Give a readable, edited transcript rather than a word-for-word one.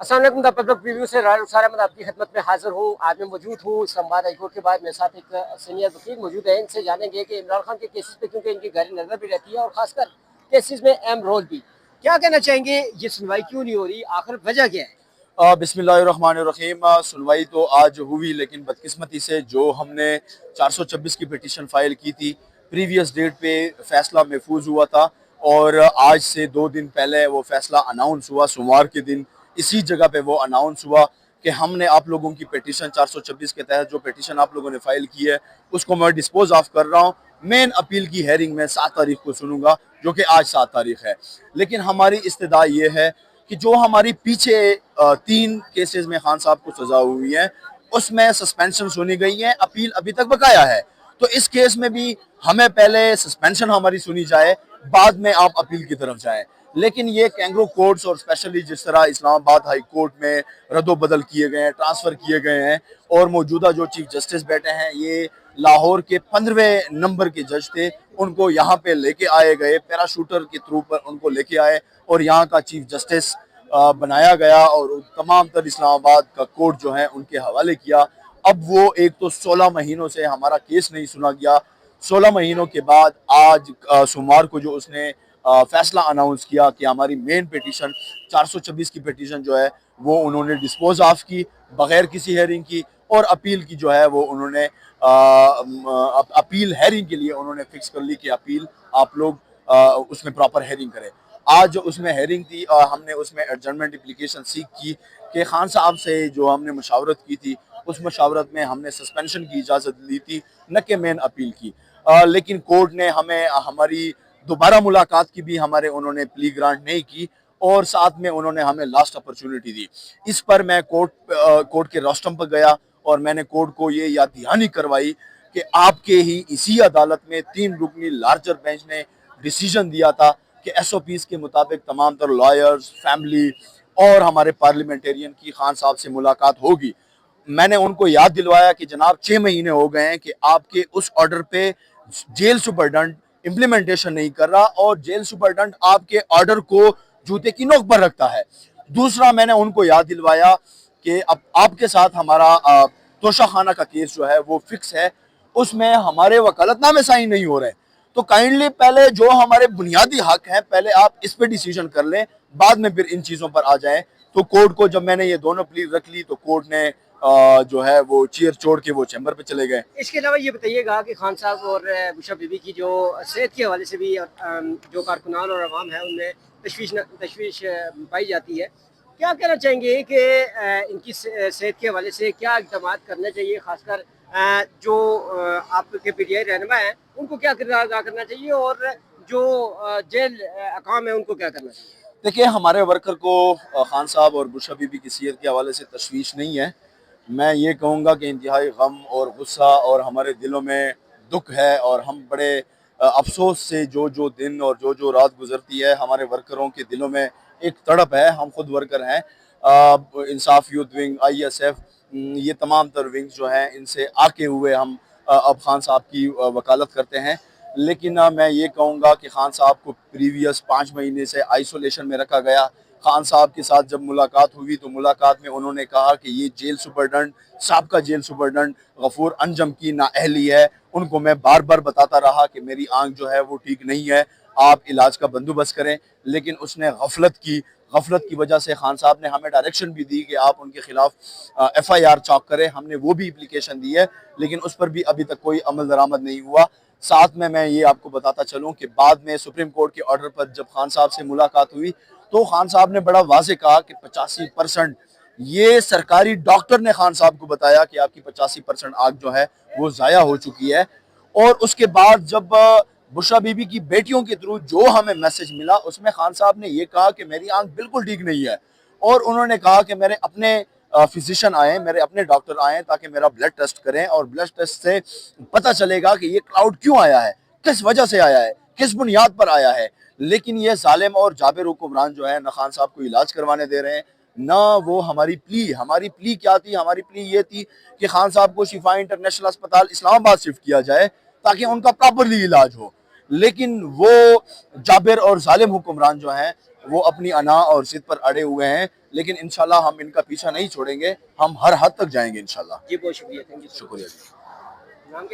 अस्सलाम वालेकुम। The public review से राय रुखसार अहमद आपकी खिदमत में हाजिर हूँ। आज मैं मौजूद हूँ इस्लामाबाद हाई कोर्ट के बाद। मेरे साथ एक सीनियर वकील मौजूद है। इनसे जानेंगे कि इमरान खान के केसेस पे क्योंकि इनकी गहरी नज़र भी रहती है और खासकर केसेस में अहम रोल भी। क्या कहना चाहेंगे, ये सुनवाई क्यों नहीं हो रही, आखिर वजह क्या है? बिस्मिल्लाहिर्रहमानिर्रहीम। सुनवाई तो आज हुई, लेकिन बदकिस्मती से जो हमने 426 की पिटीशन फाइल की थी, प्रीवियस डेट पे फैसला महफूज हुआ था और आज से 2 दिन पहले वो फैसला अनाउंस हुआ। सोमवार के दिन इसी जगह पे वो अनाउंस हुआ कि हमने आप लोगों की पिटीशन 426 के तहत जो पिटीशन आप लोगों ने फाइल की है उसको मैं डिस्पोज ऑफ कर रहा हूँ। मेन अपील की हेयरिंग में 7 तारीख को सुनूंगा, जो कि आज 7 तारीख है। लेकिन हमारी इस्तदा ये है कि जो हमारी पीछे 3 केसेस में खान साहब को सजा हुई है उसमें सस्पेंशन सुनी गई है, अपील अभी तक बकाया है। तो इस केस में भी हमें पहले सस्पेंशन हमारी सुनी जाए, बाद में आप अपील की तरफ जाएं। लेकिन ये कैंगरू कोर्ट्स और स्पेशली जिस तरह इस्लामाबाद हाई कोर्ट में रद्दो बदल किए गए हैं, ट्रांसफ़र किए गए हैं, और मौजूदा जो चीफ जस्टिस बैठे हैं ये लाहौर के 15वें नंबर के जज थे, उनको यहाँ पे लेके आए गए, पैराशूटर के थ्रू पर उनको लेके आए और यहाँ का चीफ जस्टिस बनाया गया और तमाम तर इस्लामाबाद का कोर्ट जो है उनके हवाले किया। अब वो एक तो 16 महीनों से हमारा केस नहीं सुना गया, 16 महीनों के बाद आज सोमवार को जो उसने फैसला अनाउंस किया कि हमारी मेन पिटीशन 426 की पिटीशन जो है वो उन्होंने डिस्पोज ऑफ की बगैर किसी हेयरिंग की, और अपील की जो है वो उन्होंने अपील हेयरिंग के लिए उन्होंने फिक्स कर ली कि अपील आप लोग उसमें प्रॉपर हेयरिंग करें। आज उसमें हेयरिंग थी और हमने उसमें एडजर्नमेंट एप्लीकेशन सीख की कि खान साहब से जो हमने मुशावरत की थी उस मुशावरत में हमने सस्पेंशन की इजाज़त ली थी, न कि मेन अपील की। लेकिन कोर्ट ने हमें हमारी दोबारा मुलाकात की भी हमारे उन्होंने प्ली ग्रांट नहीं की और साथ में उन्होंने हमें लास्ट अपॉर्चुनिटी दी। इस पर मैं कोर्ट के रोस्टम पर गया और मैंने कोर्ट को ये याद दहानी करवाई कि आपके ही इसी अदालत में 3 रुकनी लार्जर बेंच ने डिसीजन दिया था कि एसओपीज के मुताबिक तमाम तर लॉयर्स, फैमिली और हमारे पार्लियामेंटेरियन की खान साहब से मुलाकात होगी। मैंने उनको याद दिलवाया कि जनाब 6 महीने हो गए हैं कि आपके उस ऑर्डर पे जेल सुपरडेंट इम्प्लीमेंटेशन नहीं कर रहा और जेल सुपरडेंट आपके ऑर्डर को जूते की नोक पर रखता है। दूसरा, मैंने उनको याद दिलवाया कि अब आपके साथ हमारा तोशाखाना का केस जो है वो फिक्स है, उसमें हमारे वकालतनामे साइन नहीं हो रहे, तो काइंडली पहले जो हमारे बुनियादी हक हैं पहले आप इस पे डिसीजन कर लें, बाद में फिर इन चीज़ों पर आ जाएं। तो कोर्ट को जब मैंने ये दोनों प्लीज रख ली तो कोर्ट ने जो है वो चेयर छोड़ के वो चैम्बर पे चले गए। इसके अलावा ये बताइएगा कि खान साहब और बुशरा बीबी की जो सेहत के हवाले से भी जो कारकुनान और अवाम है उनमें तशवीश पाई जाती है। क्या कहना चाहेंगे कि इनकी सेहत के हवाले से क्या इक़दाम करने चाहिए, खासकर जो आपके पीटीआई रहनुमा हैं उनको क्या किरदार अदा करना चाहिए और जो जेल अकाम है उनको क्या करना चाहिए? देखिए, हमारे वर्कर को खान साहब और बुशरा बीबी की सेहत के हवाले से तशवीश नहीं है। मैं ये कहूँगा कि इंतहाई गम और गुस्सा और हमारे दिलों में दुख है और हम बड़े अफसोस से जो जो दिन और जो जो रात गुजरती है हमारे वर्करों के दिलों में एक तड़प है। हम खुद वर्कर हैं, इंसाफ यूथ विंग, ISF, ये तमाम तर विंग्स जो हैं इनसे आके हुए हम अब खान साहब की वकालत करते हैं। लेकिन मैं ये कहूँगा कि खान साहब को प्रीवियस 5 महीने से आइसोलेशन में रखा गया। खान साहब के साथ जब मुलाकात हुई तो मुलाकात में उन्होंने कहा कि ये जेल सुपरडेंट, साबका जेल सुपरडेंट गफूर अंजम की नाअहली है। उनको मैं बार बार बताता रहा कि मेरी आंख जो है वो ठीक नहीं है, आप इलाज का बंदोबस्त करें, लेकिन उसने गफलत की वजह से खान साहब ने हमें डायरेक्शन भी दी कि आप उनके खिलाफ FIR चॉक करें। हमने वो भी एप्लीकेशन दी है, लेकिन उस पर भी अभी तक कोई अमल दरामद नहीं हुआ। साथ में मैं ये आपको बताता चलूँ कि बाद में सुप्रीम कोर्ट के ऑर्डर पर जब खान साहब से मुलाकात हुई तो खान साहब ने बड़ा वाजे कहा कि 85%, ये सरकारी डॉक्टर ने खान साहब को बताया कि आपकी 85% आंख जो है वो ज़ाया हो चुकी है। और उसके बाद जब बुशरा बीबी की बेटियों के थ्रू जो हमें मैसेज मिला उसमें खान साहब ने ये कहा कि मेरी आंख बिल्कुल ठीक नहीं है, और उन्होंने कहा कि मेरे अपने फिजिशियन आए, मेरे अपने डॉक्टर आए ताकि मेरा ब्लड टेस्ट करें और ब्लड टेस्ट से पता चलेगा कि ये क्लाउड क्यों आया है, किस वजह से आया है, किस बुनियाद पर आया है। लेकिन ये जालिम और जाबिर हुक्मरान जो है न खान साहब को इलाज करवाने दे रहे हैं, ना वो हमारी प्ली क्या थी, हमारी प्ली ये थी कि खान साहब को शिफा इंटरनेशनल अस्पताल इस्लामाबाद शिफ्ट किया जाए ताकि उनका प्रॉपरली इलाज हो। लेकिन वो जाबिर और जालिम हुक्मरान जो हैं وہ اپنی انا اور ضد پر اڑے ہوئے ہیں، لیکن انشاءاللہ ہم ان کا پیچھا نہیں چھوڑیں گے، ہم ہر حد تک جائیں گے انشاءاللہ۔ جی بہت شکریہ، تھینک یو، شکریہ جی۔ نام کیا؟